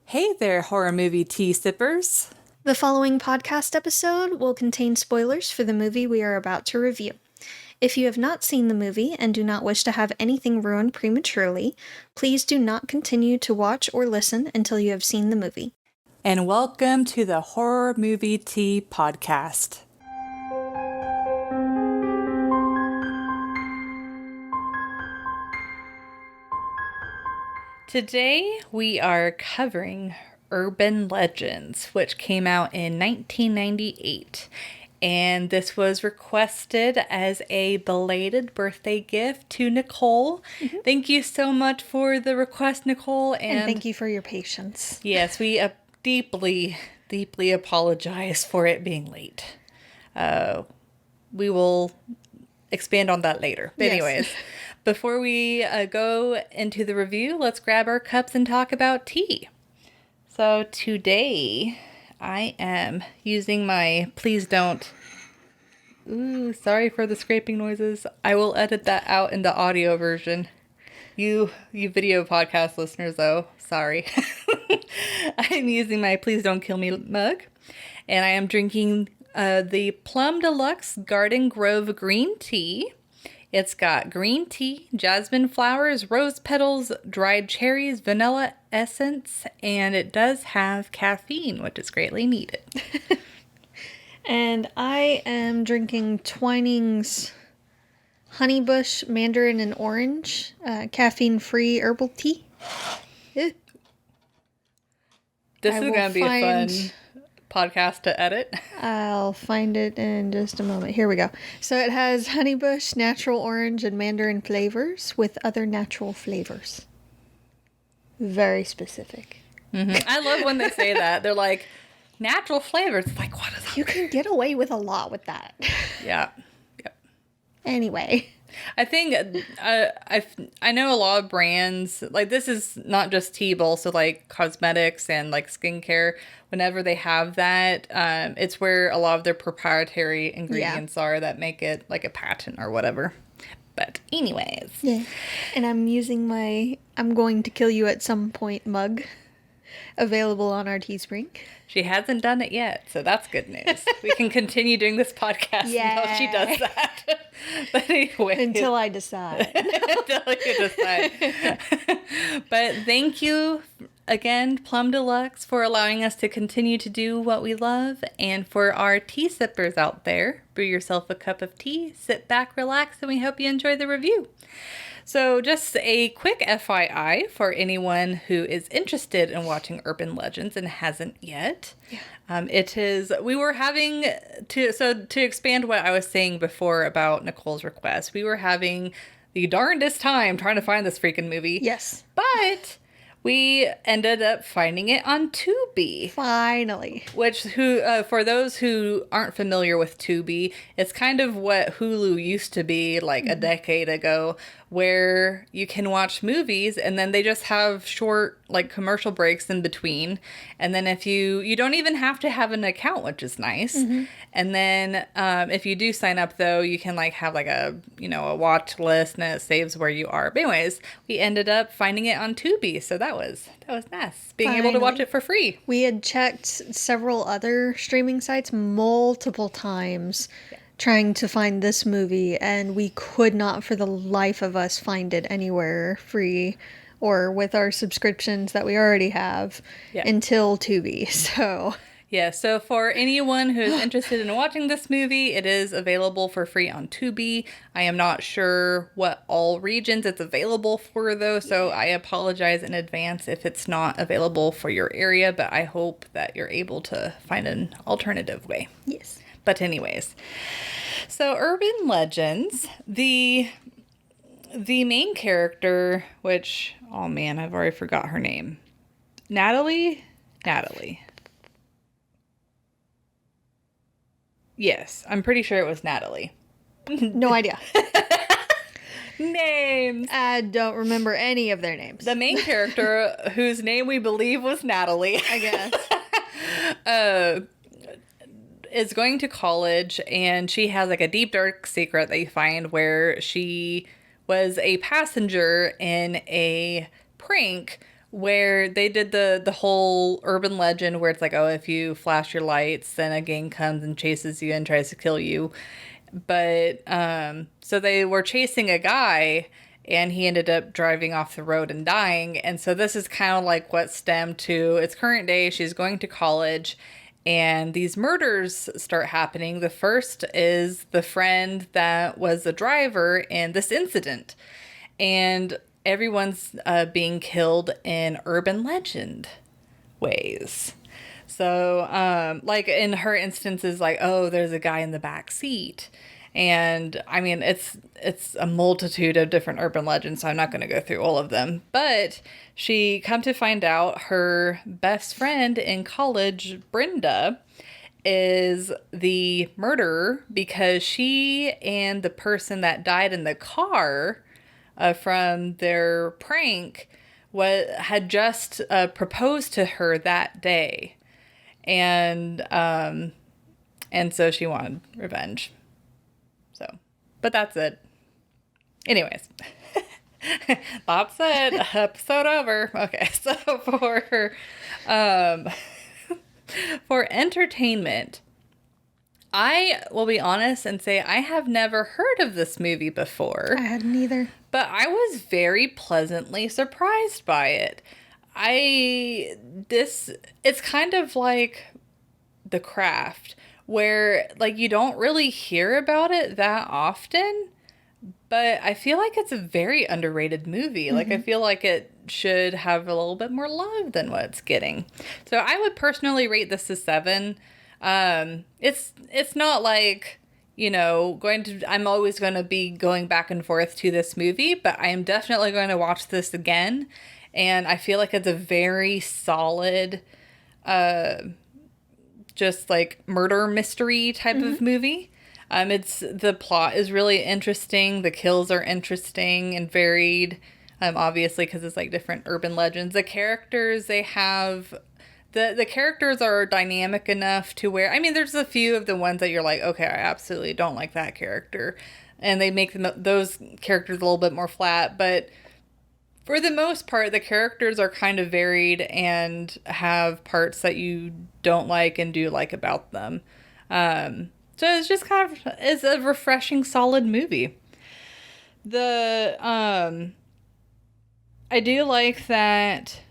Hey there, horror movie tea sippers. The following podcast episode will contain spoilers for the movie we are about to review. If you have not seen the movie and do not wish to have anything ruined prematurely, please do not continue to watch or listen until you have seen the movie. And welcome to the Horror Movie Tea Podcast. Today we are covering Urban Legends, which came out in 1998. And this was requested as a belated birthday gift to Nicole. Thank you so much for the request, Nicole. And thank you for your patience. Yes, we deeply apologize for it being late. We will expand on that later. But anyways, before we go into the review, let's grab our cups and talk about tea. So today I am using my please don't. Ooh, sorry for the scraping noises. I will edit that out in the audio version. You video podcast listeners, though, sorry. I'm using my Please Don't Kill Me mug. And I am drinking the Plum Deluxe Garden Grove green tea. It's got green tea, jasmine flowers, rose petals, dried cherries, vanilla essence, and it does have caffeine, which is greatly needed. And I am drinking Twining's Honeybush Mandarin and Orange caffeine-free herbal tea. This is going to be a fun podcast to edit. I'll find it in just a moment. Here we go. So it has honeybush, natural orange, and mandarin flavors with other natural flavors. Very specific. Mm-hmm. I love when they say that. They're like, natural flavors. It's like, what is that? You can get away with a lot with that. Yeah. Yep. Anyway. I think I know a lot of brands, like this is not just tea, but also like cosmetics and like skincare. Whenever they have that, it's where a lot of their proprietary ingredients are that make it like a patent or whatever. But anyways. Yeah. And I'm using my I'm going to kill you at some point mug. Available on our Teespring. She hasn't done it yet, so that's good news. We can continue doing this podcast until she does that. But anyway. Until I decide. Until you decide. But thank you again, Plum Deluxe, for allowing us to continue to do what we love. And for our tea sippers out there, brew yourself a cup of tea, sit back, relax, and we hope you enjoy the review. So just a quick FYI for anyone who is interested in watching Urban Legends and hasn't yet. Yeah. To expand what I was saying before about Nicole's request, we were having the darndest time trying to find this freaking movie. Yes. But we ended up finding it on Tubi. Finally. Which, for those who aren't familiar with Tubi, it's kind of what Hulu used to be like a decade ago, where you can watch movies and then they just have short like commercial breaks in between. And then if you don't even have to have an account, which is nice. Mm-hmm. And then if you do sign up though, you can like have like a watch list and it saves where you are. But anyways, we ended up finding it on Tubi. So that was nice. Being able to watch it for free. We had checked several other streaming sites multiple times. Yeah. Trying to find this movie, and we could not for the life of us find it anywhere free or with our subscriptions that we already have until Tubi. So for anyone who is interested in watching this movie, it is available for free on Tubi. I am not sure what all regions it's available for, though, so I apologize in advance if it's not available for your area, but I hope that you're able to find an alternative way. Yes. But anyways, so Urban Legends, the main character, which, oh man, I've already forgot her name. Natalie. Yes, I'm pretty sure it was Natalie. No idea. Names. I don't remember any of their names. The main character, whose name we believe was Natalie, I guess, is going to college, and she has like a deep dark secret that you find where she was a passenger in a prank where they did the whole urban legend where it's like, oh, if you flash your lights, then a gang comes and chases you and tries to kill you. But so they were chasing a guy, and he ended up driving off the road and dying. And so this is kind of like what stemmed to its current day. She's going to college, and these murders start happening. The first is the friend that was the driver in this incident, and everyone's being killed in urban legend ways. So, like in her instances, like, oh, there's a guy in the back seat. And I mean, it's a multitude of different urban legends, so I'm not going to go through all of them. But she come to find out her best friend in college, Brenda, is the murderer because she and the person that died in the car from their prank had just proposed to her that day. And so she wanted revenge. So, but that's it. Anyways, that's it. Episode over. Okay, so for entertainment, I will be honest and say I have never heard of this movie before. I hadn't either. But I was very pleasantly surprised by it. It's kind of like The Craft, where like you don't really hear about it that often, but I feel like it's a very underrated movie. Mm-hmm. Like I feel like it should have a little bit more love than what it's getting. So I would personally rate this a 7. It's not like, you know, I'm always going to be going back and forth to this movie, but I am definitely going to watch this again. And I feel like it's a very solid, just like murder mystery type of movie. The plot is really interesting. The kills are interesting and varied. Obviously, because it's like different urban legends. The characters they have, the characters are dynamic enough to where, I mean, there's a few of the ones that you're like, okay, I absolutely don't like that character, and they make those characters a little bit more flat. But for the most part, the characters are kind of varied and have parts that you don't like and do like about them. So it's just it's a refreshing, solid movie. I do like that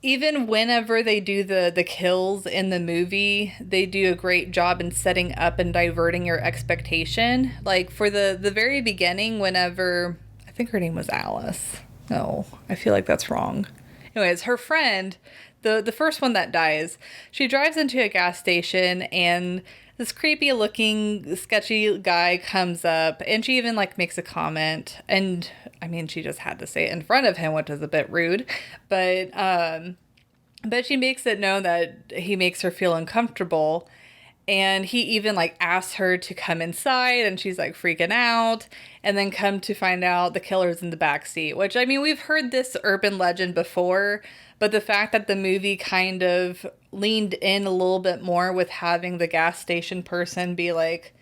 even whenever they do the kills in the movie, they do a great job in setting up and diverting your expectation. Like for the very beginning, whenever, I think her name was Alice. No, I feel like that's wrong. Anyways, her friend, the first one that dies, she drives into a gas station and this creepy looking sketchy guy comes up, and she even like makes a comment, and I mean she just had to say it in front of him, which is a bit rude, but she makes it known that he makes her feel uncomfortable, and he even like asks her to come inside, and she's like freaking out, and then come to find out the killer's in the backseat, which I mean we've heard this urban legend before, but the fact that the movie kind of leaned in a little bit more with having the gas station person be like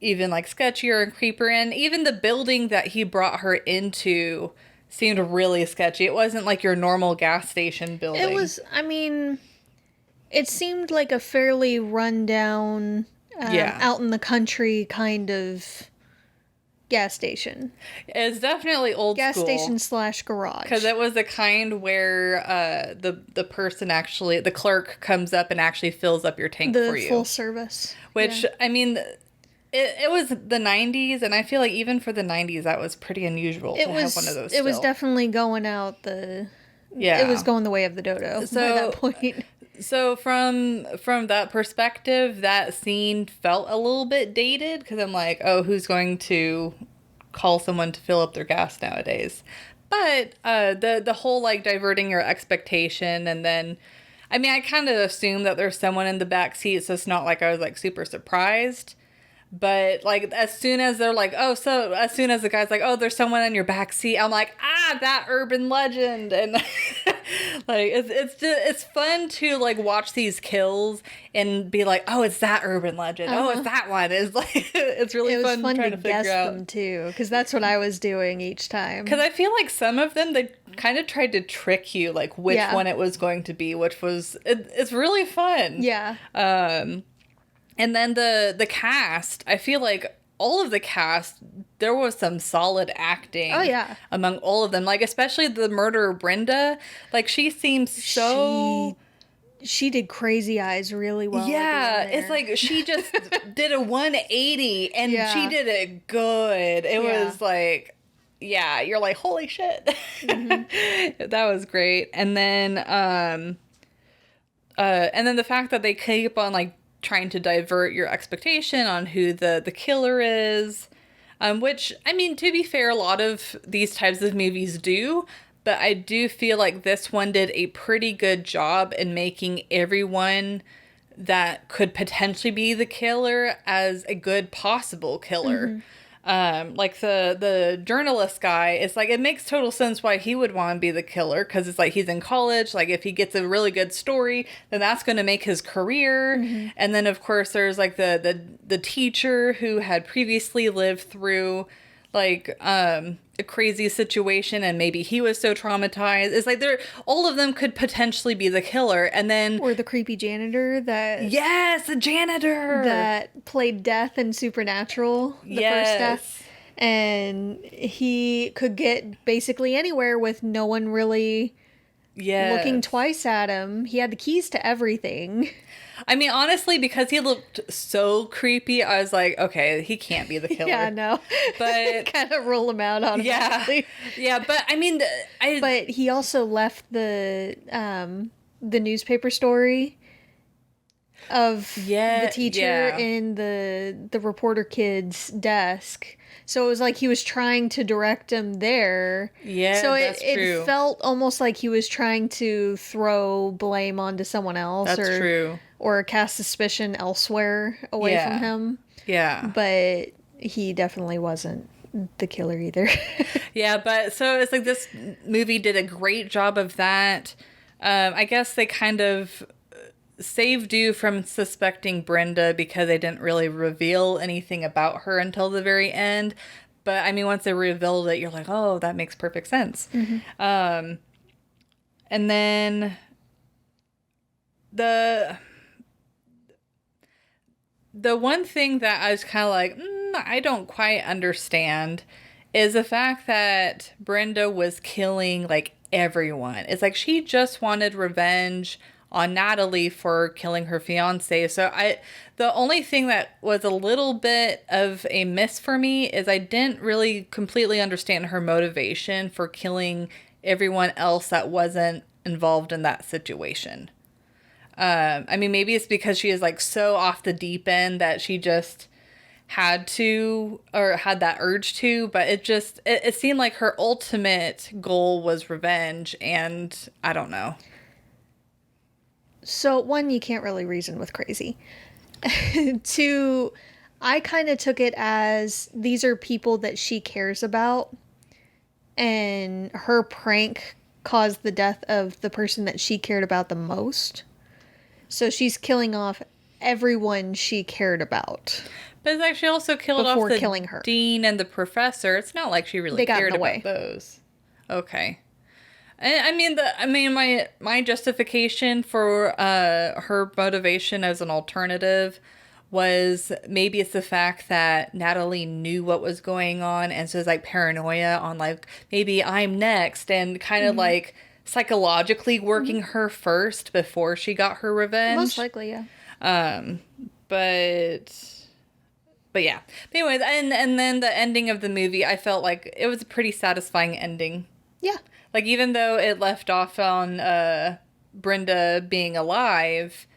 even like sketchier and creepier, and even the building that he brought her into seemed really sketchy. It wasn't like your normal gas station building. It was, I mean, it seemed like a fairly rundown, out in the country kind of gas station. It's definitely old gas school. Gas station / garage. Because it was the kind where the person actually, the clerk comes up and actually fills up your tank for you. The full service. Which, yeah. I mean, it was the 90s, and I feel like even for the 90s, that was pretty unusual to have one of those still. It was definitely going out it was going the way of the dodo by that point. So from that perspective, that scene felt a little bit dated, because I'm like, oh, who's going to call someone to fill up their gas nowadays? But the whole like diverting your expectation, and then, I mean, I kind of assumed that there's someone in the back seat, so it's not like I was like super surprised. But like as soon as they're like, oh, so as soon as the guy's like, oh, there's someone in your back seat, I'm like, that urban legend, and Like it's fun to like watch these kills and be like, oh, it's that urban legend. Oh, it's that one. It's like it's really It was fun fun trying to to guess figure out. them too, because that's what I was doing each time. Because I feel like some of them, they kind of tried to trick you, like which one it was going to be, which was, it's really fun. Yeah. And then the cast, I feel like all of the cast, there was some solid acting. Oh, yeah. Among all of them. Like, especially the murderer, Brenda. Like, she seems so... She did Crazy Eyes really well. Yeah, it's like she just did a 180 and she did it good. It was like... Yeah, you're like, holy shit. Mm-hmm. That was great. And then the fact that they keep on like trying to divert your expectation on who the killer is, which, I mean, to be fair, a lot of these types of movies do, but I do feel like this one did a pretty good job in making everyone that could potentially be the killer as a good possible killer. Mm-hmm. Like the journalist guy, it's like, it makes total sense why he would want to be the killer, because it's like he's in college, like if he gets a really good story, then that's going to make his career. Mm-hmm. And then of course there's like the teacher who had previously lived through like a crazy situation, and maybe he was so traumatized. It's like all of them could potentially be the killer. And then or the creepy janitor the janitor that played Death in Supernatural, the first Death, and he could get basically anywhere with no one really looking twice at him. He had the keys to everything. I mean, honestly, because he looked so creepy, I was like, okay, he can't be the killer. Yeah, no. But kind of rule him out automatically. Yeah, but I mean, but he also left the newspaper story of the teacher in the reporter kid's desk. So it was like he was trying to direct him there. Yeah, so that's true. It felt almost like he was trying to throw blame onto someone else. That's true. Or cast suspicion elsewhere away from him. Yeah. But he definitely wasn't the killer either. Yeah, but so it's like this movie did a great job of that. I guess they kind of saved you from suspecting Brenda because they didn't really reveal anything about her until the very end. But I mean, once they revealed it, you're like, oh, that makes perfect sense. Mm-hmm. And then the one thing that I was kind of like, I don't quite understand is the fact that Brenda was killing like everyone. It's like she just wanted revenge on Natalie for killing her fiance. So the only thing that was a little bit of a miss for me is I didn't really completely understand her motivation for killing everyone else that wasn't involved in that situation. I mean, maybe it's because she is like so off the deep end that she just had to, or had that urge to, but it seemed like her ultimate goal was revenge, and I don't know. So, one, you can't really reason with crazy. Two, I kind of took it as these are people that she cares about, and her prank caused the death of the person that she cared about the most. So she's killing off everyone she cared about. But it's actually also killed off the killing her. dean and the professor. It's not like she really cared about those. Okay. I mean, my justification for her motivation as an alternative was maybe it's the fact that Natalie knew what was going on, and so it's like paranoia on like, maybe I'm next, and kind of like psychologically working her first before she got her revenge. Most likely, yeah. But yeah. But anyways, and then the ending of the movie, I felt like it was a pretty satisfying ending. Yeah. Like, even though it left off on Brenda being alive,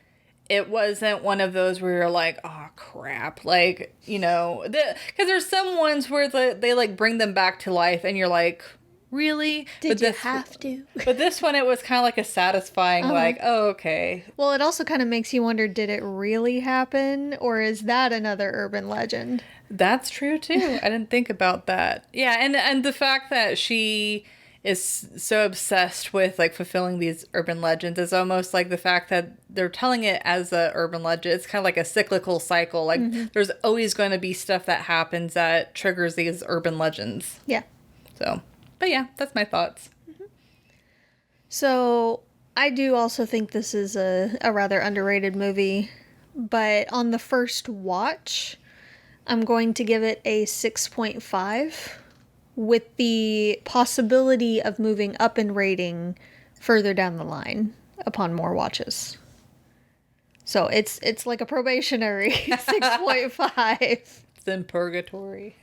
it wasn't one of those where you're like, oh, crap. Like, you know, because there's some ones where they like bring them back to life and you're like, really? Did you have to? But this one, it was kind of like a satisfying, like, oh, okay. Well, it also kind of makes you wonder, did it really happen? Or is that another urban legend? That's true, too. I didn't think about that. Yeah, and the fact that she is so obsessed with like fulfilling these urban legends. It's almost like the fact that they're telling it as a urban legend. It's kind of like a cyclical cycle. Like there's always going to be stuff that happens that triggers these urban legends. Yeah. So, but yeah, that's my thoughts. So I do also think this is a rather underrated movie, but on the first watch, I'm going to give it a 6.5 with the possibility of moving up in rating further down the line upon more watches. So it's like a probationary 6.5. It's in purgatory.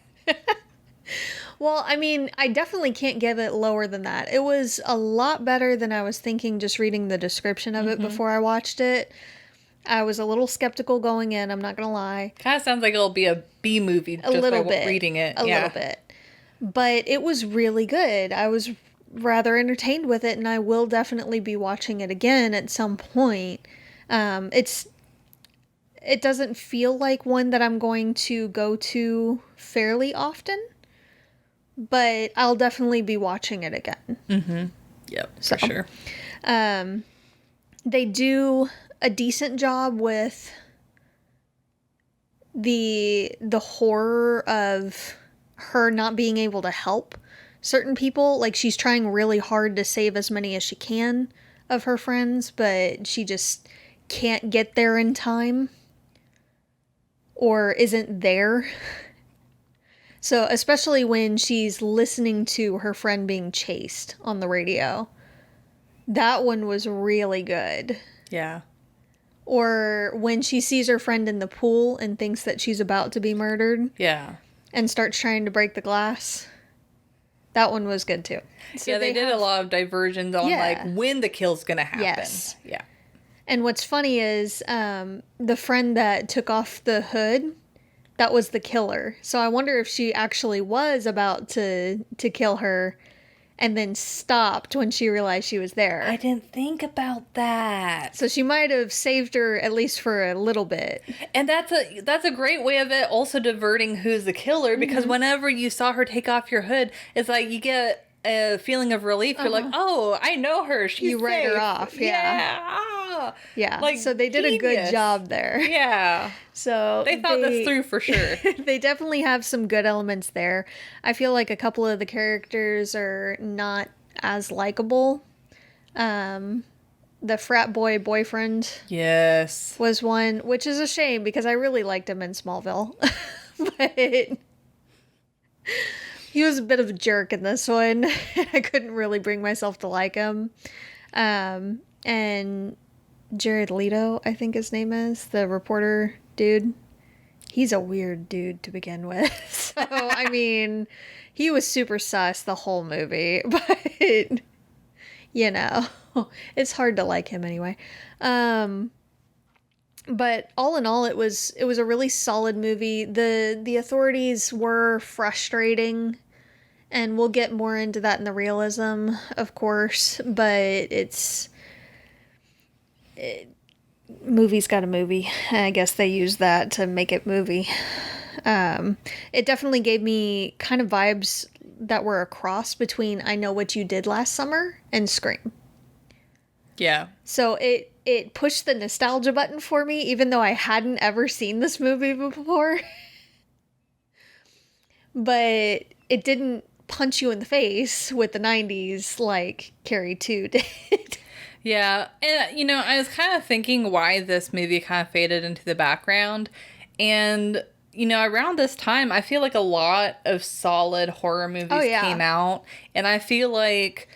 Well, I mean, I definitely can't give it lower than that. It was a lot better than I was thinking just reading the description of it before I watched it. I was a little skeptical going in, I'm not going to lie. Kind of sounds like it'll be a B movie just little by bit. reading it. A little bit. But it was really good. I was rather entertained with it, and I will definitely be watching it again at some point. It doesn't feel like one that I'm going to go to fairly often, but I'll definitely be watching it again. Mm-hmm. Yep, for sure. They do a decent job with the horror of her not being able to help certain people. Like, she's trying really hard to save as many as she can of her friends, but she just can't get there in time or isn't there. So especially when she's listening to her friend being chased on the radio, that one was really good. Yeah. Or when she sees her friend in the pool and thinks that she's about to be murdered. Yeah. And starts trying to break the glass. That one was good too. So yeah, they did a lot of diversions on like when the kill's gonna happen. Yes. Yeah. And what's funny is the friend that took off the hood, that was the killer. So I wonder if she actually was about to kill her and then stopped when she realized she was there. I didn't think about that. So she might have saved her at least for a little bit. And that's a great way of it also diverting who's the killer, because whenever you saw her take off your hood, it's like you get a feeling of relief. You're like, oh, I know her. She's You write safe. her off. Yeah. Yeah. Like, so they did a good job there. Yeah. So they thought this through for sure. They definitely have some good elements there. I feel like a couple of the characters are not as likable. The frat boy boyfriend. Yes. Was one, which is a shame because I really liked him in Smallville. But he was a bit of a jerk in this one. I couldn't really bring myself to like him. And Jared Leto, I think his name is, the reporter dude. He's a weird dude to begin with. So, I mean, he was super sus the whole movie. But, you know, it's hard to like him anyway. But all in all, it was a really solid movie. The authorities were frustrating, and we'll get more into that in the realism, of course. But movie's got a movie. I guess they use that to make it movie. It definitely gave me kind of vibes that were a cross between I Know What You Did Last Summer and Scream. Yeah. So it pushed the nostalgia button for me, even though I hadn't ever seen this movie before. But it didn't punch you in the face with the 90s like Carrie 2 did. Yeah. And, you know, I was kind of thinking why this movie kind of faded into the background. And, you know, around this time, I feel like a lot of solid horror movies came out. And I feel like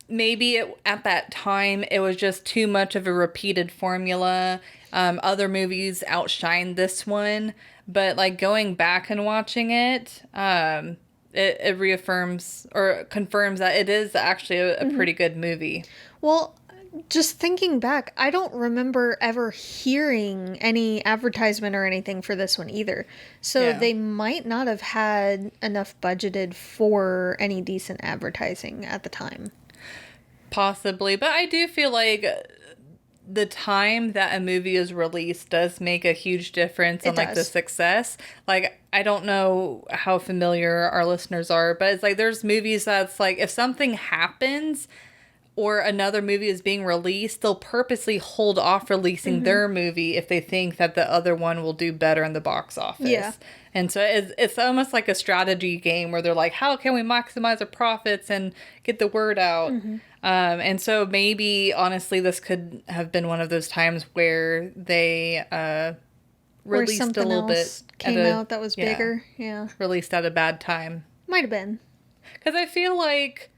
maybe at that time, it was just too much of a repeated formula. Other movies outshined this one. But, like, going back and watching it, it reaffirms or confirms that it is actually a pretty good movie. Well, just thinking back, I don't remember ever hearing any advertisement or anything for this one either. So they might not have had enough budgeted for any decent advertising at the time. Possibly. But I do feel like the time that a movie is released does make a huge difference on like the success. Like, I don't know how familiar our listeners are, but it's like there's movies that's like if something happens or another movie is being released, they'll purposely hold off releasing their movie if they think that the other one will do better in the box office. Yeah. And so it's almost like a strategy game where they're like, how can we maximize our profits and get the word out? And so maybe, honestly, this could have been one of those times where they released a little bit. Came out that was bigger. Yeah. Released at a bad time. Might have been. Because I feel like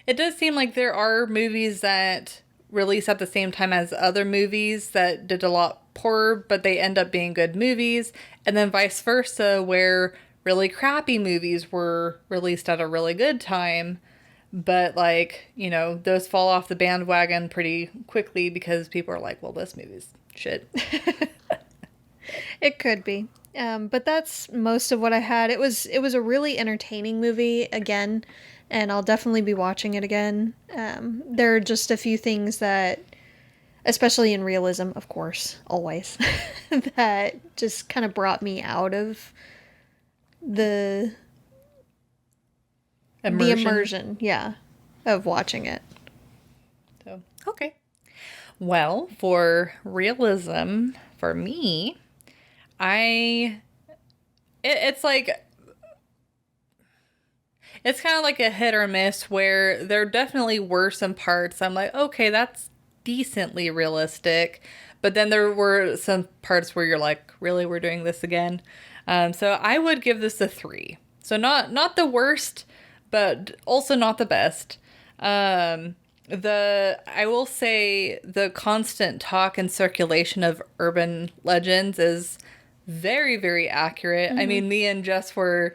it does seem like there are movies that release at the same time as other movies that did a lot poorer, but they end up being good movies. And then vice versa, where really crappy movies were released at a really good time. But, like, you know, those fall off the bandwagon pretty quickly because people are like, well, this movie's shit. It could be. But that's most of what I had. It was a really entertaining movie, again, and I'll definitely be watching it again. There are just a few things that, especially in Realism, of course, always, that just kind of brought me out of the immersion, yeah, of watching it. So, okay. Well, for Realism, for me, it's like, it's kind of like a hit or miss where there definitely were some parts I'm like, okay, that's decently realistic. But then there were some parts where you're like, really, we're doing this again? So I would give this a 3. So not the worst, but also not the best. I will say the constant talk and circulation of urban legends is very, very accurate. I mean, me and Jess were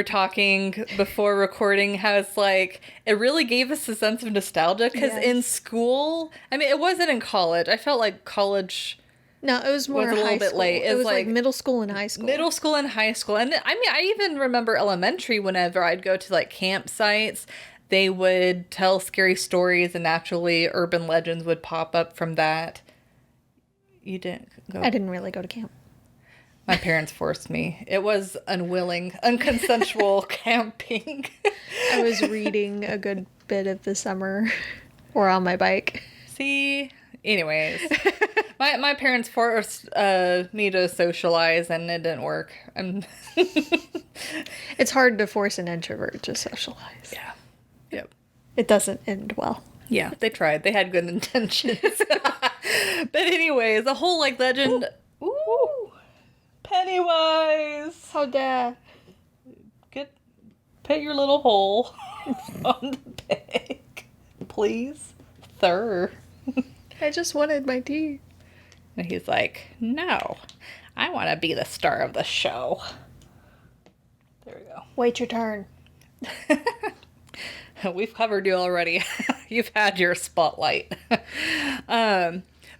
talking before recording how it's like, it really gave us a sense of nostalgia because in school, I mean, it wasn't in college. I felt like college... No, it was more a little bit late. It was like middle school and high school. Middle school and high school. And I mean, I even remember elementary whenever I'd go to like campsites, they would tell scary stories and naturally urban legends would pop up from that. You didn't go? I didn't really go to camp. My parents forced me. It was unwilling, unconsensual camping. I was reading a good bit of the summer or on my bike. See? Anyways. My parents forced me to socialize, and it didn't work. It's hard to force an introvert to socialize. Yeah. Yep. It doesn't end well. Yeah, they tried. They had good intentions. But anyways, the whole, like, legend... Ooh! Pennywise! How dare. Put your little hole on the pig. Please. Sir. I just wanted my tea. And he's like, no, I want to be the star of the show. There we go. Wait your turn. We've covered you already. You've had your spotlight.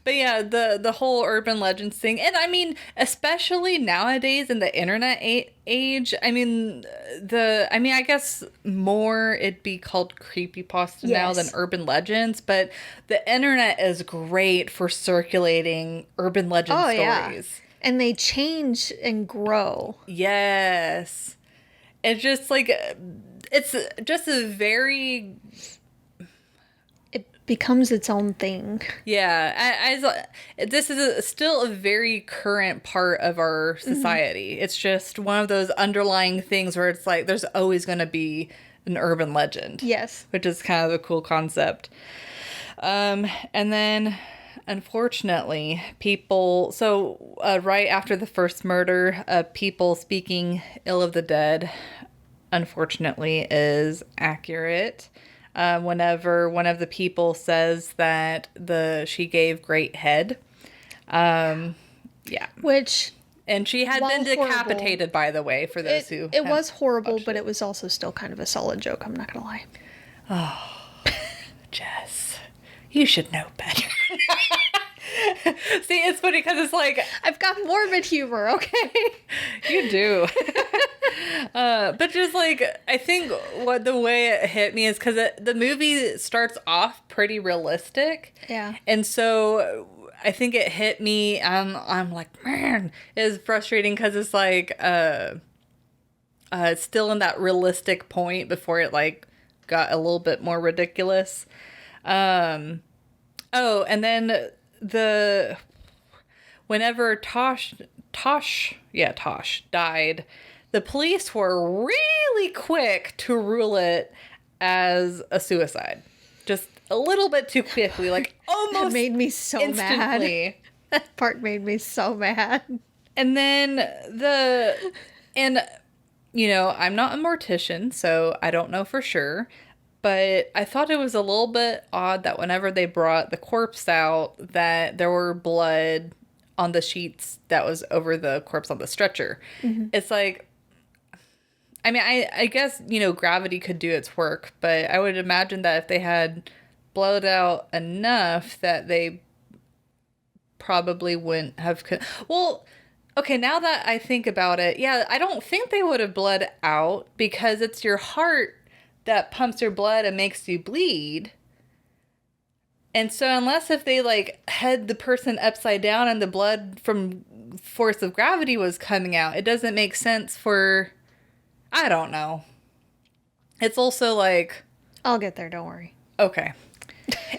But yeah, the whole urban legends thing. And I mean, especially nowadays in the internet age, I mean, I guess more it'd be called creepypasta now than urban legends, but the internet is great for circulating urban legend stories. Yeah. And they change and grow. Yes. It's just like, it's just a very... becomes its own thing. Yeah, this is still a very current part of our society. It's just one of those underlying things where it's like there's always going to be an urban legend. Yes. Which is kind of a cool concept. And then, unfortunately, people... So, right after the first murder, people speaking ill of the dead, unfortunately, is accurate. Whenever one of the people says that she gave great head. Yeah. Which... And she had been decapitated, horrible, by the way, for those who... It was horrible, but it was also still kind of a solid joke, I'm not going to lie. Oh, Jess. You should know better. See, it's funny because it's like I've got morbid humor, okay? you do. But just like I think what the way it hit me is because the movie starts off pretty realistic. Yeah. And so I think it hit me. I'm like, man, it's frustrating because it's like it's still in that realistic point before it like got a little bit more ridiculous. Oh, and then whenever Tosh died, the police were really quick to rule it as a suicide. Just a little bit too quickly, like almost That made me so instantly. mad. That part made me so mad. And then I'm not a mortician, so I don't know for sure. But I thought it was a little bit odd that whenever they brought the corpse out, that there were blood on the sheets that was over the corpse on the stretcher. Mm-hmm. It's like, I mean, I guess, gravity could do its work, but I would imagine that if they had blowed out enough that they probably wouldn't have... Well, okay, now that I think about it, yeah, I don't think they would have bled out because it's your heart that pumps your blood and makes you bleed. And so unless if they like had the person upside down and the blood from force of gravity was coming out, it doesn't make sense for, I don't know. It's also like, I'll get there, don't worry. Okay.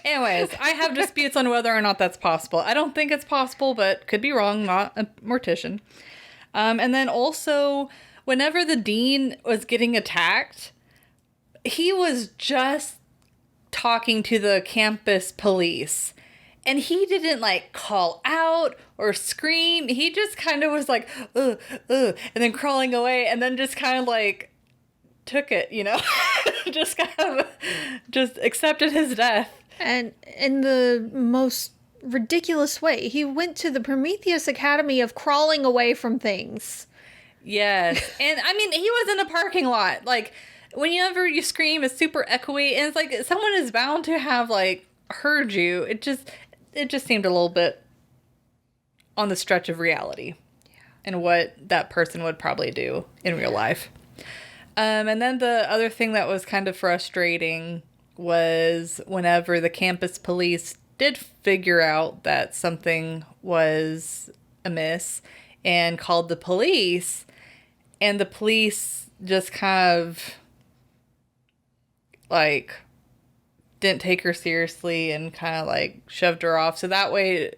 Anyways, I have disputes on whether or not that's possible. I don't think it's possible, but could be wrong, not a mortician. And then also, whenever the dean was getting attacked, he was just talking to the campus police. And he didn't like call out or scream. He just kind of was like, and then crawling away and then just kind of like took it, just kind of just accepted his death. And in the most ridiculous way, he went to the Prometheus Academy of crawling away from things. Yes. And I mean, he was in a parking lot. Like, whenever you scream, it's super echoey, and it's like someone is bound to have like heard you. It just seemed a little bit on the stretch of reality, and what that person would probably do in real life. And then the other thing that was kind of frustrating was whenever the campus police did figure out that something was amiss and called the police, and the police just kind of like didn't take her seriously and kind of like shoved her off. So that way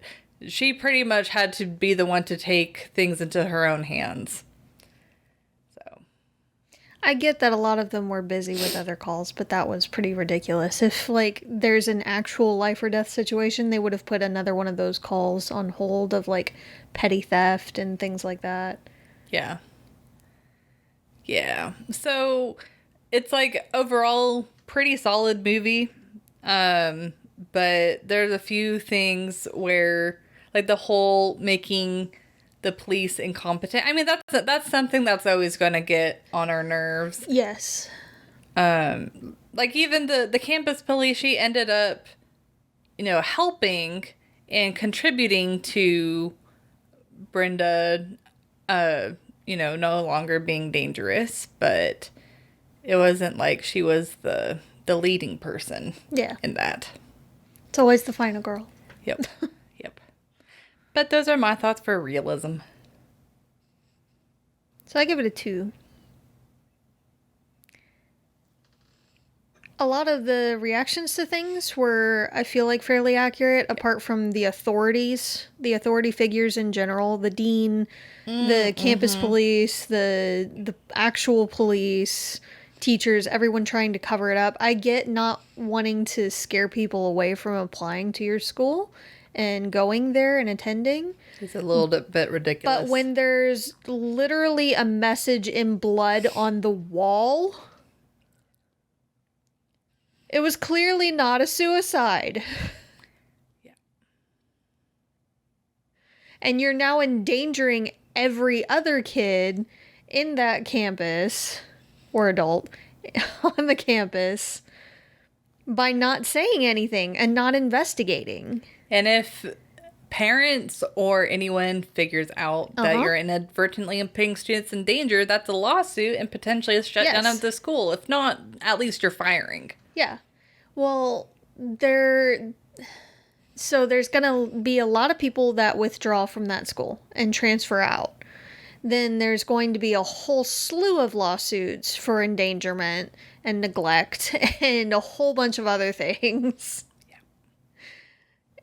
she pretty much had to be the one to take things into her own hands. So I get that a lot of them were busy with other calls, but that was pretty ridiculous. If like there's an actual life or death situation, they would have put another one of those calls on hold of like petty theft and things like that. Yeah. Yeah. So it's like overall pretty solid movie. But there's a few things where like the whole making the police incompetent. I mean, that's something that's always going to get on our nerves. Yes. Like even the campus police, she ended up, helping and contributing to Brenda, no longer being dangerous, but it wasn't like she was the leading person. Yeah. In that. It's always the final girl. Yep. Yep. But those are my thoughts for Realism. So I give it a 2. A lot of the reactions to things were, I feel like, fairly accurate, apart from the authority figures in general, the dean, the campus police, the actual police, teachers, everyone trying to cover it up. I get not wanting to scare people away from applying to your school and going there and attending. It's a little bit ridiculous. But when there's literally a message in blood on the wall, it was clearly not a suicide. Yeah. And you're now endangering every other kid in that campus, or adult, on the campus, by not saying anything and not investigating. And if parents or anyone figures out that you're inadvertently putting students in danger, that's a lawsuit and potentially a shutdown of the school. If not, at least you're firing. Yeah. Well, so there's going to be a lot of people that withdraw from that school and transfer out. Then there's going to be a whole slew of lawsuits for endangerment and neglect and a whole bunch of other things. Yeah.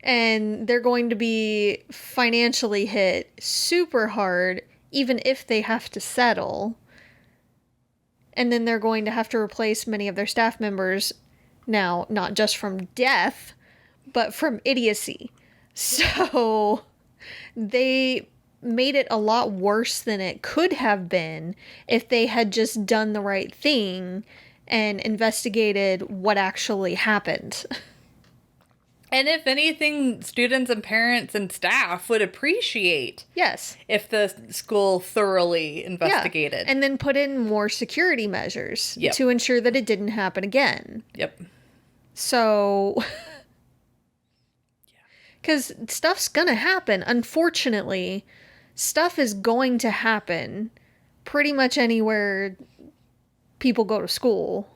And they're going to be financially hit super hard, even if they have to settle. And then they're going to have to replace many of their staff members now, not just from death, but from idiocy. So they made it a lot worse than it could have been if they had just done the right thing and investigated what actually happened. And if anything, students and parents and staff would appreciate if the school thoroughly investigated. Yeah. And then put in more security measures to ensure that it didn't happen again. Yep. So, because stuff's gonna happen. Unfortunately, stuff is going to happen pretty much anywhere people go to school,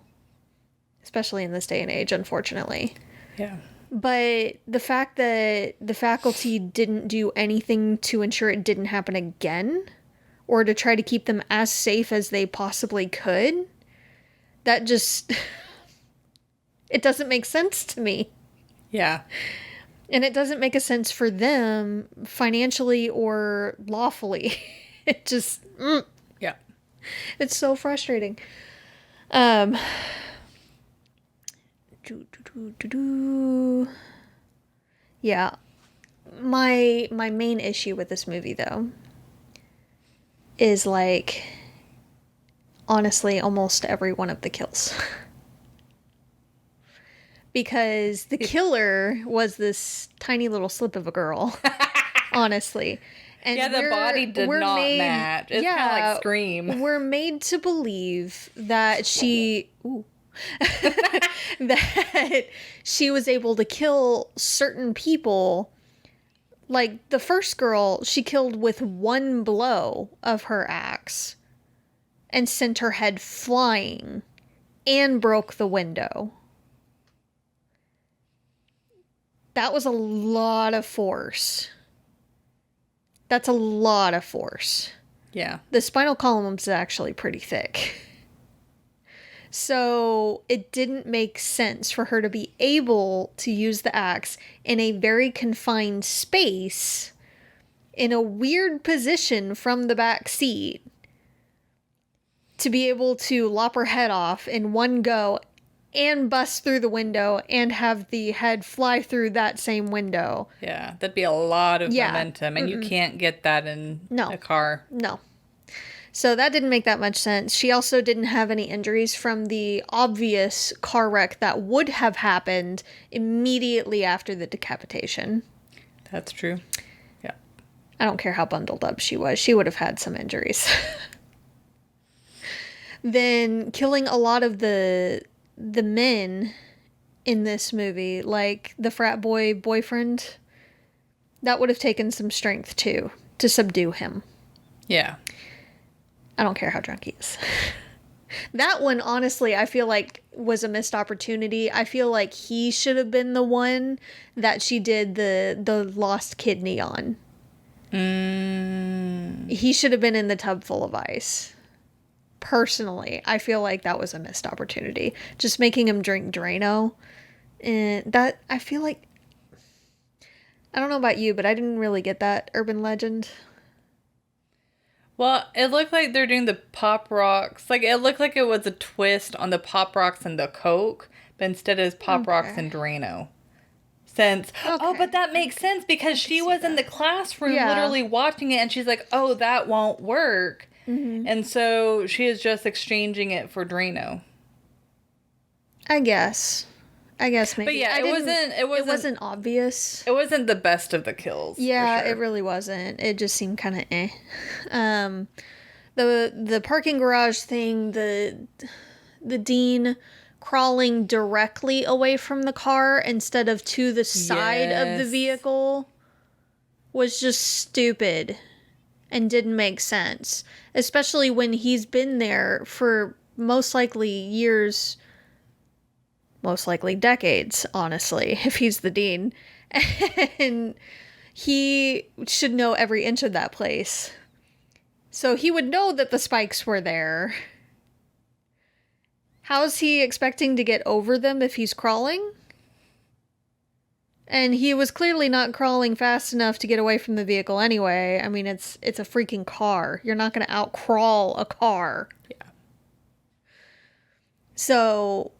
especially in this day and age, unfortunately. Yeah. But the fact that the faculty didn't do anything to ensure it didn't happen again, or to try to keep them as safe as they possibly could, that just, it doesn't make sense to me. Yeah. And it doesn't make a sense for them financially or lawfully. It just, yeah. It's so frustrating. Yeah. My main issue with this movie, though, is, like, honestly, almost every one of the kills. Because the killer was this tiny little slip of a girl, honestly. And yeah, the body did not match. It's kind of like Scream. We're made to believe that that she was able to kill certain people. Like, the first girl, she killed with one blow of her axe and sent her head flying and broke the window. That was a lot of force. That's a lot of force. Yeah. The spinal column is actually pretty thick. So it didn't make sense for her to be able to use the axe in a very confined space, in a weird position from the back seat, to be able to lop her head off in one go and bust through the window and have the head fly through that same window. Yeah, that'd be a lot of momentum, and you can't get that in a car. No. So that didn't make that much sense. She also didn't have any injuries from the obvious car wreck that would have happened immediately after the decapitation. That's true. Yeah. I don't care how bundled up she was. She would have had some injuries. Then killing a lot of the men in this movie, like the frat boy boyfriend, that would have taken some strength too, to subdue him. Yeah. I don't care how drunk he is. That one, honestly, I feel like was a missed opportunity. I feel like he should have been the one that she did the lost kidney on. He should have been in the tub full of ice. Personally, I feel like that was a missed opportunity. Just making him drink Drano. And that, I feel like, I don't know about you, but I didn't really get that urban legend. Well, it looked like they're doing the Pop Rocks. Like, it looked like it was a twist on the Pop Rocks and the Coke, but instead it's Pop Rocks and Drano. But that makes sense because she was in the classroom literally watching it, and she's like, oh, that won't work. Mm-hmm. And so she is just exchanging it for Drano. I guess maybe. But yeah, it wasn't obvious. It wasn't the best of the kills. Yeah, for sure. It really wasn't. It just seemed kind of The parking garage thing, the dean crawling directly away from the car instead of to the side of the vehicle. was just stupid and didn't make sense. Especially when he's been there for most likely years, most likely decades, honestly, if he's the dean. And he should know every inch of that place. So he would know that the spikes were there. How's he expecting to get over them if he's crawling? And he was clearly not crawling fast enough to get away from the vehicle anyway. I mean, it's a freaking car. You're not going to out-crawl a car. Yeah. So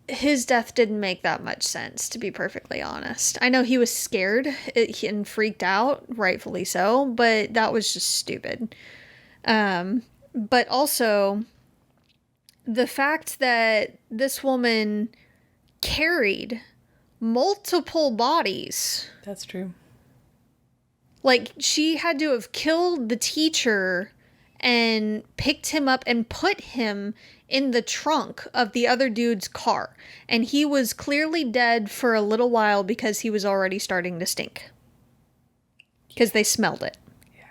his death didn't make that much sense, to be perfectly honest. I know he was scared and freaked out, rightfully so, but that was just stupid. But also, the fact that this woman carried multiple bodies. That's true. Like, she had to have killed the teacher and picked him up and put him in the trunk of the other dude's car. And he was clearly dead for a little while because he was already starting to stink. Because they smelled it. Yeah.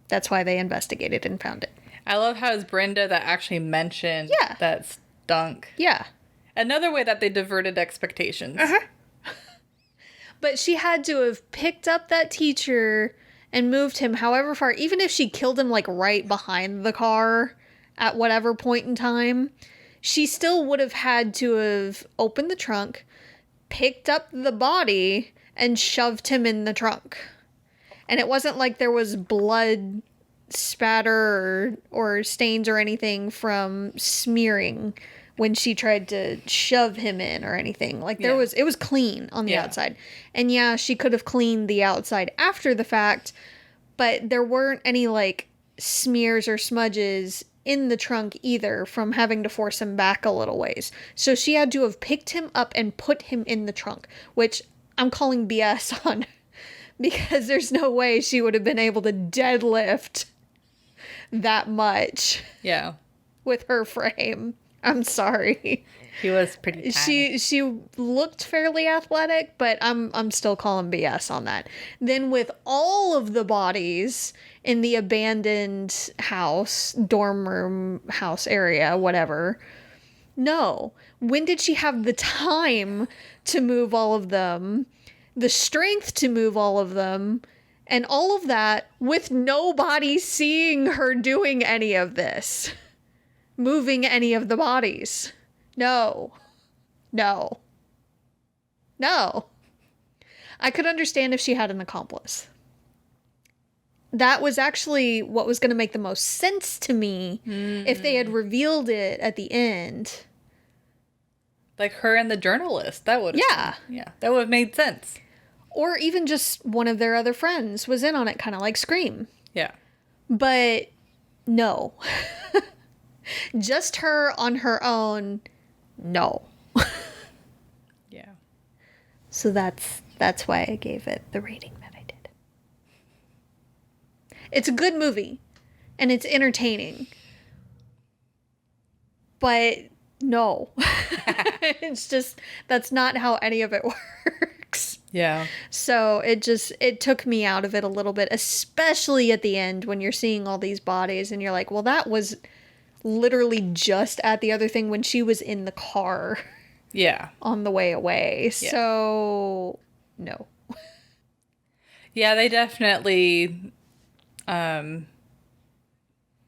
That's why they investigated and found it. I love how it's Brenda that actually mentioned that stunk. Yeah. Another way that they diverted expectations. But she had to have picked up that teacher and moved him however far, even if she killed him like right behind the car at whatever point in time, she still would have had to have opened the trunk, picked up the body, and shoved him in the trunk. And it wasn't like there was blood spatter or stains or anything from smearing when she tried to shove him in or anything. Like it was clean on the outside. And yeah, she could have cleaned the outside after the fact, but there weren't any like smears or smudges in the trunk either from having to force him back a little ways. So she had to have picked him up and put him in the trunk, which I'm calling BS on because there's no way she would have been able to deadlift that much. Yeah. With her frame. I'm sorry. He was pretty tiny. She looked fairly athletic, but I'm still calling BS on that. Then with all of the bodies in the abandoned house, dorm room house area, whatever. No. When did she have the time to move all of them? The strength to move all of them? And all of that with nobody seeing her doing any of this. Moving any of the bodies. No. No. No. I could understand if she had an accomplice. That was actually what was going to make the most sense to me if they had revealed it at the end. Like her and the journalist. That would have that would have made sense. Or even just one of their other friends was in on it, kind of like Scream. Yeah. But no. Just her on her own, no. Yeah. So that's why I gave it the rating that I did. It's a good movie, and it's entertaining. But no. It's just, that's not how any of it works. Yeah. So it took me out of it a little bit, especially at the end when you're seeing all these bodies and you're like, well, that was literally just at the other thing when she was in the car. Yeah. On the way away. Yeah. So, no. Yeah, they definitely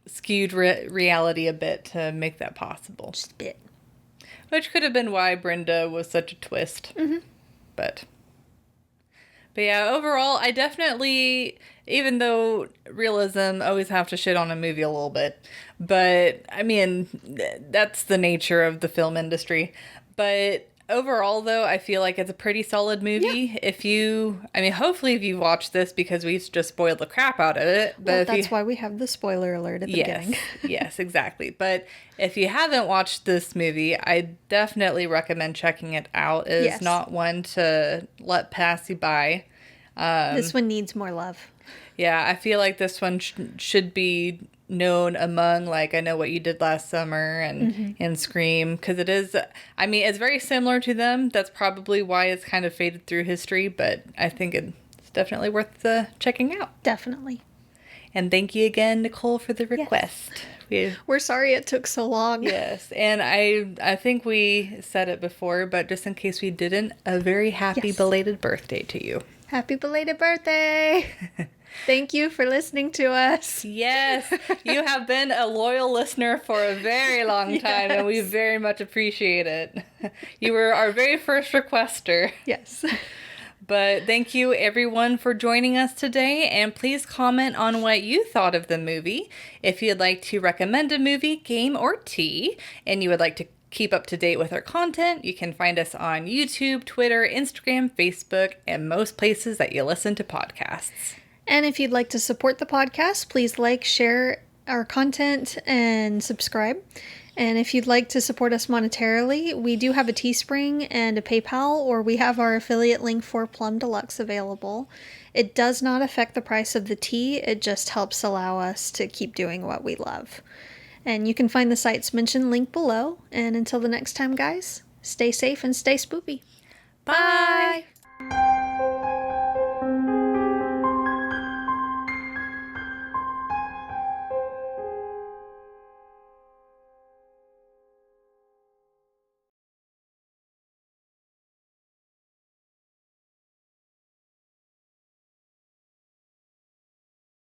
skewed reality a bit to make that possible. Just a bit. Which could have been why Brenda was such a twist. Mm-hmm. But yeah, overall, I definitely, even though realism always have to shit on a movie a little bit, but I mean, that's the nature of the film industry. But overall, though, I feel like it's a pretty solid movie. Yeah. Hopefully if you watch this, because we've just spoiled the crap out of it. But well, that's why we have the spoiler alert at the beginning. Yes, exactly. But if you haven't watched this movie, I definitely recommend checking it out. It is not one to let pass you by. This one needs more love. Yeah, I feel like this one should be known among, like, I Know What You Did Last Summer and Scream, because it is, it's very similar to them. That's probably why it's kind of faded through history, but I think it's definitely worth checking out. Definitely. And thank you again, Nicole, for the request. We're sorry it took so long. Yes, and I think we said it before, but just in case we didn't, a very happy belated birthday to you. Happy belated birthday! Thank you for listening to us. Yes, you have been a loyal listener for a very long time, and we very much appreciate it. You were our very first requester. Yes. But thank you, everyone, for joining us today, and please comment on what you thought of the movie. If you'd like to recommend a movie, game, or tea, and you would like to keep up to date with our content, you can find us on YouTube, Twitter, Instagram, Facebook, and most places that you listen to podcasts. And if you'd like to support the podcast, please like, share our content, and subscribe. And if you'd like to support us monetarily, we do have a Teespring and a PayPal, or we have our affiliate link for Plum Deluxe available. It does not affect the price of the tea, it just helps allow us to keep doing what we love. And you can find the sites mentioned linked below. And until the next time, guys, stay safe and stay spoopy. Bye!